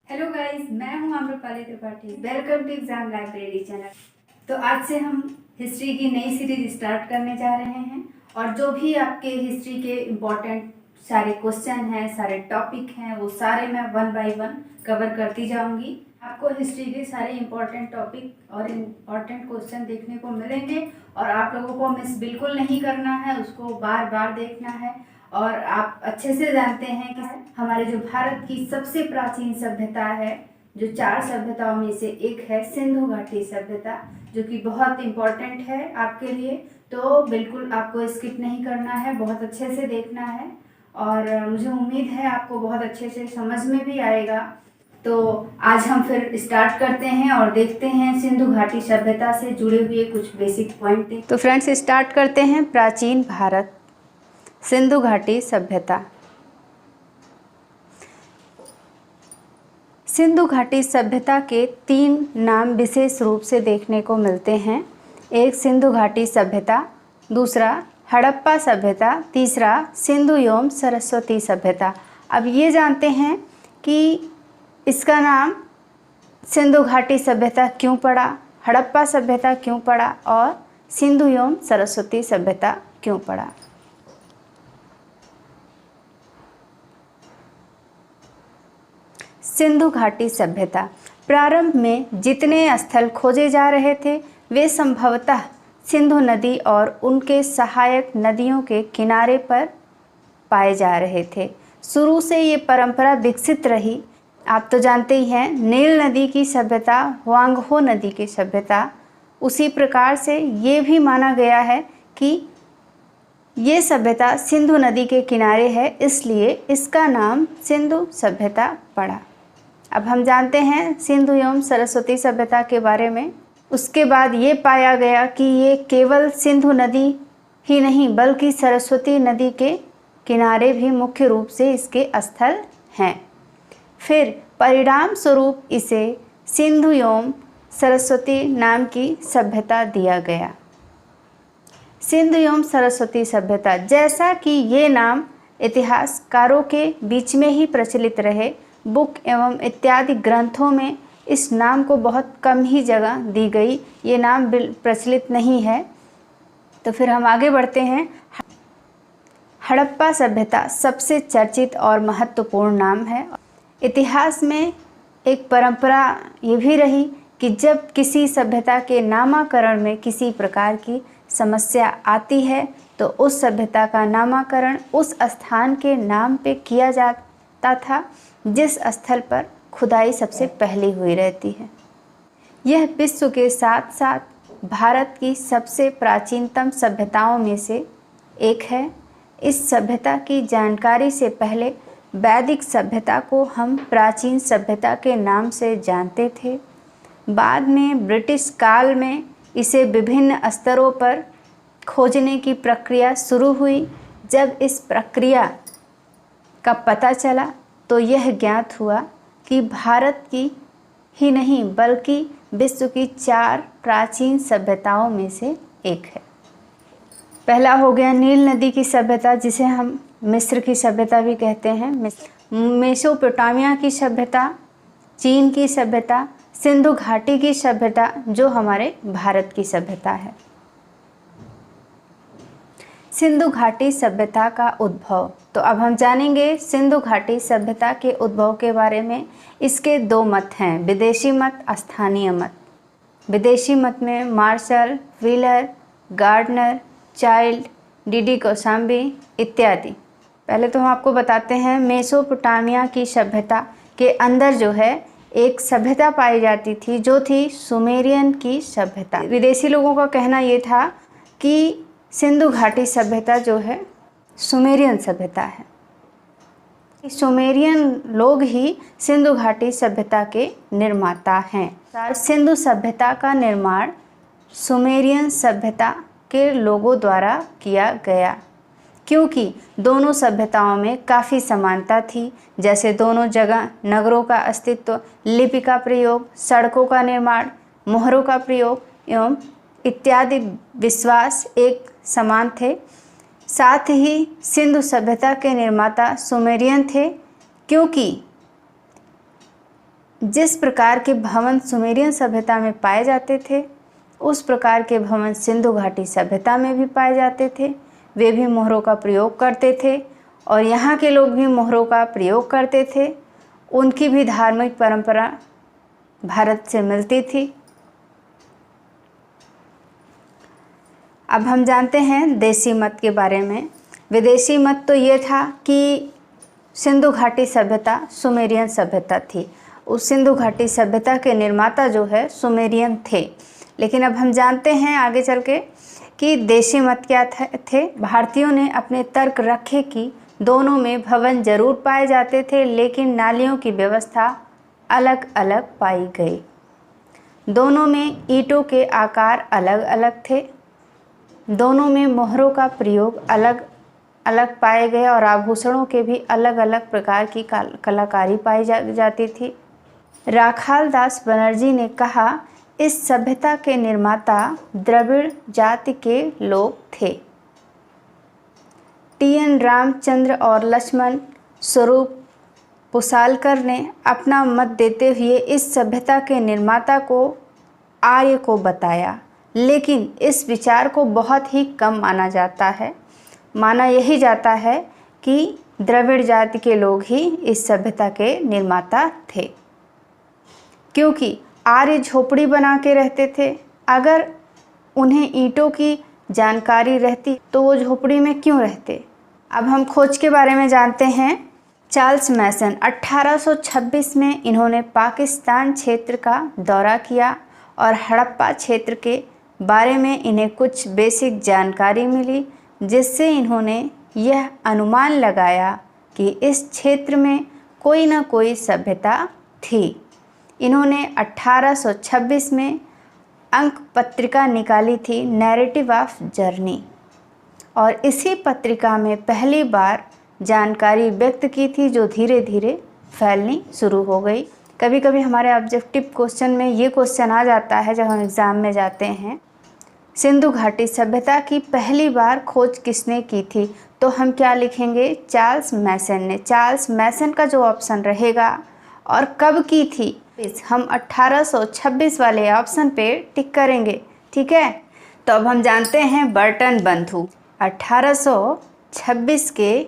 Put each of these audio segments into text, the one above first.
Hello guys, मैं हूं Amrapali Tripathi. Welcome to exam library channel. तो आज से हम हिस्ट्री की नई सीरीज स्टार्ट करने जा रहे हैं और जो भी आपके हिस्ट्री के इम्पोर्टेंट सारे क्वेश्चन हैं, सारे टॉपिक हैं, वो सारे मैं 1 बाय 1 कवर करती जाऊंगी। आपको हिस्ट्री के सारे इम्पोर्टेंट टॉपिक और इम्पोर्टेंट क्वेश्चन देखने को मिलेंगे और आप लोगों को मिस बिल्कुल नहीं करना है, उसको बार बार देखना है। और आप अच्छे से जानते हैं कि हमारे जो भारत की सबसे प्राचीन सभ्यता है, जो 4 सभ्यताओं में से एक है सिंधु घाटी सभ्यता, जो कि बहुत इम्पोर्टेंट है आपके लिए। तो बिल्कुल आपको स्किप नहीं करना है, बहुत अच्छे से देखना है और मुझे उम्मीद है आपको बहुत अच्छे से समझ में भी आएगा। तो आज हम फिर स्टार्ट करते हैं और देखते हैं सिंधु घाटी सभ्यता से जुड़े हुए कुछ बेसिक पॉइंट। तो फ्रेंड्स, स्टार्ट करते हैं। प्राचीन भारत, सिंधु घाटी सभ्यता। सिंधु घाटी सभ्यता के 3 नाम विशेष रूप से देखने को मिलते हैं। एक सिंधु घाटी सभ्यता, दूसरा हड़प्पा सभ्यता, तीसरा सिंधु एवं सरस्वती सभ्यता। अब ये जानते हैं कि इसका नाम सिंधु घाटी सभ्यता क्यों पड़ा, हड़प्पा सभ्यता क्यों पड़ा और सिंधु एवं सरस्वती सभ्यता क्यों पड़ा। सिंधु घाटी सभ्यता। प्रारंभ में जितने स्थल खोजे जा रहे थे वे संभवतः सिंधु नदी और उनके सहायक नदियों के किनारे पर पाए जा रहे थे। शुरू से ये परंपरा विकसित रही। आप तो जानते ही हैं, नील नदी की सभ्यता, हुआंगहो नदी की सभ्यता। उसी प्रकार से ये भी माना गया है कि ये सभ्यता सिंधु नदी के किनारे है, इसलिए इसका नाम सिंधु सभ्यता पड़ा। अब हम जानते हैं सिंधु एवं सरस्वती सभ्यता के बारे में। उसके बाद ये पाया गया कि ये केवल सिंधु नदी ही नहीं बल्कि सरस्वती नदी के किनारे भी मुख्य रूप से इसके स्थल हैं। फिर परिणाम स्वरूप इसे सिंधु एवं सरस्वती नाम की सभ्यता दिया गया। सिंधु एवं सरस्वती सभ्यता, जैसा कि ये नाम इतिहासकारों के बीच में ही प्रचलित रहे, बुक एवं इत्यादि ग्रंथों में इस नाम को बहुत कम ही जगह दी गई। ये नाम प्रचलित नहीं है। तो फिर हम आगे बढ़ते हैं। हड़प्पा सभ्यता सबसे चर्चित और महत्वपूर्ण नाम है। इतिहास में एक परंपरा ये भी रही कि जब किसी सभ्यता के नामकरण में किसी प्रकार की समस्या आती है तो उस सभ्यता का नामकरण उस स्थान के नाम पे किया जाता था जिस स्थल पर खुदाई सबसे पहले हुई रहती है। यह विश्व के साथ साथ भारत की सबसे प्राचीनतम सभ्यताओं में से एक है। इस सभ्यता की जानकारी से पहले वैदिक सभ्यता को हम प्राचीन सभ्यता के नाम से जानते थे। बाद में ब्रिटिश काल में इसे विभिन्न स्तरों पर खोजने की प्रक्रिया शुरू हुई। जब इस प्रक्रिया का पता चला तो यह ज्ञात हुआ कि भारत की ही नहीं बल्कि विश्व की 4 प्राचीन सभ्यताओं में से एक है। पहला हो गया नील नदी की सभ्यता, जिसे हम मिस्र की सभ्यता भी कहते हैं। मेसोपोटामिया की सभ्यता, चीन की सभ्यता, सिंधु घाटी की सभ्यता जो हमारे भारत की सभ्यता है। सिंधु घाटी सभ्यता का उद्भव। तो अब हम जानेंगे सिंधु घाटी सभ्यता के उद्भव के बारे में। इसके 2 मत हैं, विदेशी मत, स्थानीय मत। विदेशी मत में Marshall, Wheeler, Gardner, Childe, DD Kosambi इत्यादि। पहले तो हम आपको बताते हैं मेसोपोटामिया की सभ्यता के अंदर जो है एक सभ्यता पाई जाती थी जो थी सुमेरियन की सभ्यता। विदेशी लोगों का कहना ये था कि सिंधु घाटी सभ्यता जो है सुमेरियन सभ्यता है। सुमेरियन लोग ही सिंधु घाटी सभ्यता के निर्माता हैं। सिंधु सभ्यता का निर्माण सुमेरियन सभ्यता के लोगों द्वारा किया गया क्योंकि दोनों सभ्यताओं में काफ़ी समानता थी। जैसे दोनों जगह नगरों का अस्तित्व, लिपि का प्रयोग, सड़कों का निर्माण, मोहरों का प्रयोग एवं इत्यादि विश्वास एक समान थे। साथ ही सिंधु सभ्यता के निर्माता सुमेरियन थे क्योंकि जिस प्रकार के भवन सुमेरियन सभ्यता में पाए जाते थे उस प्रकार के भवन सिंधु घाटी सभ्यता में भी पाए जाते थे। वे भी मोहरों का प्रयोग करते थे और यहाँ के लोग भी मोहरों का प्रयोग करते थे। उनकी भी धार्मिक परंपरा भारत से मिलती थी। अब हम जानते हैं देसी मत के बारे में। विदेशी मत तो ये था कि सिंधु घाटी सभ्यता सुमेरियन सभ्यता थी। उस सिंधु घाटी सभ्यता के निर्माता जो है सुमेरियन थे। लेकिन अब हम जानते हैं आगे चल के कि देशी मत क्या थे। भारतीयों ने अपने तर्क रखे कि दोनों में भवन जरूर पाए जाते थे लेकिन नालियों की व्यवस्था अलग अलग पाई गई। दोनों में ईंटों के आकार अलग अलग थे। दोनों में मोहरों का प्रयोग अलग अलग पाए गए और आभूषणों के भी अलग अलग प्रकार की कलाकारी पाई जाती थी। राखाल दास बनर्जी ने कहा, इस सभ्यता के निर्माता द्रविड़ जाति के लोग थे। टी.एन. रामचंद्र और लक्ष्मण स्वरूप पुसालकर ने अपना मत देते हुए इस सभ्यता के निर्माता को आर्य को बताया, लेकिन इस विचार को बहुत ही कम माना जाता है। माना यही जाता है कि द्रविड़ जाति के लोग ही इस सभ्यता के निर्माता थे, क्योंकि आर्य झोपड़ी बना के रहते थे। अगर उन्हें ईंटों की जानकारी रहती तो वो झोपड़ी में क्यों रहते। अब हम खोज के बारे में जानते हैं। चार्ल्स मैसन 1826 में इन्होंने पाकिस्तान क्षेत्र का दौरा किया और हड़प्पा क्षेत्र के बारे में इन्हें कुछ बेसिक जानकारी मिली, जिससे इन्होंने यह अनुमान लगाया कि इस क्षेत्र में कोई न कोई सभ्यता थी। इन्होंने 1826 में अंक पत्रिका निकाली थी, नैरेटिव ऑफ जर्नी, और इसी पत्रिका में पहली बार जानकारी व्यक्त की थी जो धीरे धीरे फैलनी शुरू हो गई। कभी कभी हमारे ऑब्जेक्टिव क्वेश्चन में ये क्वेश्चन आ जाता है जब हम एग्ज़ाम में जाते हैं, सिंधु घाटी सभ्यता की पहली बार खोज किसने की थी, तो हम क्या लिखेंगे, चार्ल्स मैसन ने। चार्ल्स मैसन का जो ऑप्शन रहेगा और कब की थी, हम 1826 वाले ऑप्शन पे टिक करेंगे। ठीक है, तो अब हम जानते हैं बर्टन बंधु 1826 के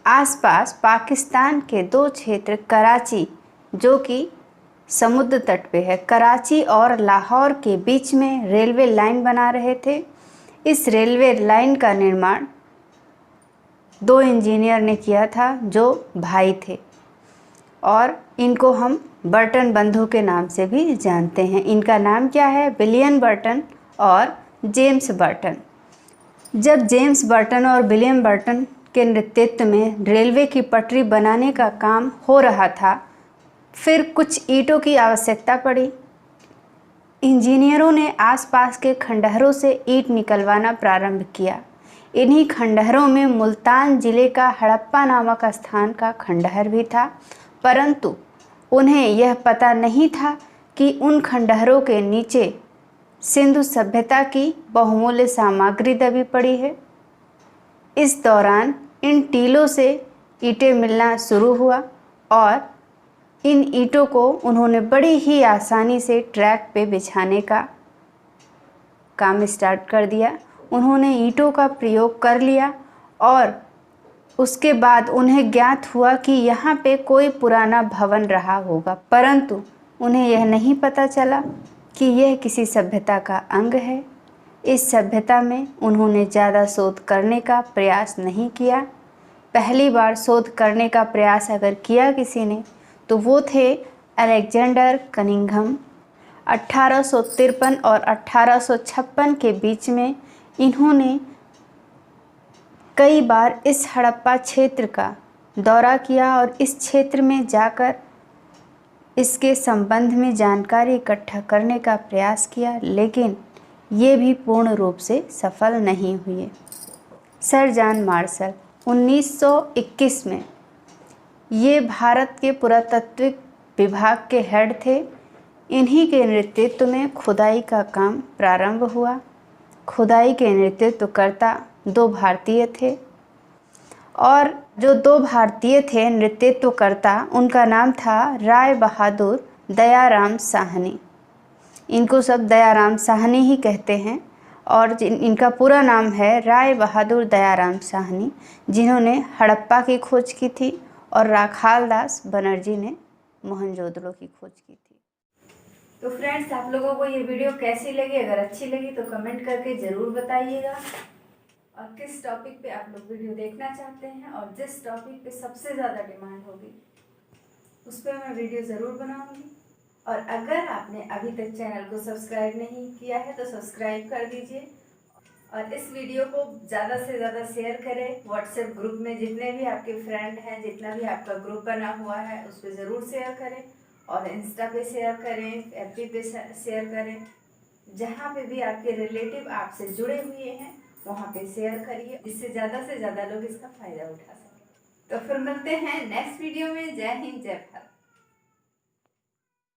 आसपास पाकिस्तान के दो क्षेत्र, कराची जो कि समुद्र तट पे है, कराची और लाहौर के बीच में रेलवे लाइन बना रहे थे। इस रेलवे लाइन का निर्माण दो इंजीनियर ने किया था जो भाई थे और इनको हम बर्टन बंधु के नाम से भी जानते हैं। इनका नाम क्या है, विलियम बर्टन और जेम्स बर्टन। जब जेम्स बर्टन और विलियम बर्टन के नेतृत्व में रेलवे की पटरी बनाने का काम हो रहा था, फिर कुछ ईंटों की आवश्यकता पड़ी। इंजीनियरों ने आसपास के खंडहरों से ईंट निकलवाना प्रारंभ किया। इन्हीं खंडहरों में मुल्तान ज़िले का हड़प्पा नामक स्थान का खंडहर भी था, परंतु उन्हें यह पता नहीं था कि उन खंडहरों के नीचे सिंधु सभ्यता की बहुमूल्य सामग्री दबी पड़ी है। इस दौरान इन टीलों से ईंटें मिलना शुरू हुआ और इन ईंटों को उन्होंने बड़ी ही आसानी से ट्रैक पे बिछाने का काम स्टार्ट कर दिया। उन्होंने ईंटों का प्रयोग कर लिया और उसके बाद उन्हें ज्ञात हुआ कि यहाँ पे कोई पुराना भवन रहा होगा, परंतु उन्हें यह नहीं पता चला कि यह किसी सभ्यता का अंग है। इस सभ्यता में उन्होंने ज़्यादा शोध करने का प्रयास नहीं किया। पहली बार शोध करने का प्रयास अगर किया किसी ने तो वो थे अलेक्जेंडर कनिंघम। 1853 और 1856 के बीच में इन्होंने कई बार इस हड़प्पा क्षेत्र का दौरा किया और इस क्षेत्र में जाकर इसके संबंध में जानकारी इकट्ठा करने का प्रयास किया, लेकिन ये भी पूर्ण रूप से सफल नहीं हुए। सर जॉन मार्शल 1921 में ये भारत के पुरातत्विक विभाग के हेड थे। इन्हीं के नेतृत्व में खुदाई का काम प्रारंभ हुआ। खुदाई के नेतृत्व करता दो भारतीय थे और जो 2 भारतीय थे नृत्यत्वकर्ता, उनका नाम था राय बहादुर दयाराम साहनी। इनको सब दयाराम साहनी ही कहते हैं और इनका पूरा नाम है राय बहादुर दयाराम साहनी, जिन्होंने हड़प्पा की खोज की थी और राखाल दास बनर्जी ने मोहनजोदड़ो की खोज की थी। तो फ्रेंड्स, आप लोगों को ये वीडियो कैसी लगी? अगर अच्छी लगी तो कमेंट करके ज़रूर बताइएगा, और किस टॉपिक पे आप लोग वीडियो देखना चाहते हैं और जिस टॉपिक पे सबसे ज़्यादा डिमांड होगी उस पर मैं वीडियो ज़रूर बनाऊंगी। और अगर आपने अभी तक चैनल को सब्सक्राइब नहीं किया है तो सब्सक्राइब कर दीजिए, और इस वीडियो को ज़्यादा से ज़्यादा शेयर करें व्हाट्सएप ग्रुप में। जितने भी आपके फ्रेंड हैं, जितना भी आपका ग्रुप बना हुआ है उस पर ज़रूर शेयर करें, और इंस्टा पे शेयर करें, एफबी पे शेयर करें। जहाँ पे भी आपके रिलेटिव आपसे जुड़े हुए हैं वहाँ पे शेयर करिए, जिससे ज़्यादा से ज़्यादा लोग इसका फ़ायदा उठा सकें। तो फिर मिलते हैं नेक्स्ट वीडियो में। जय हिंद, जय भारत।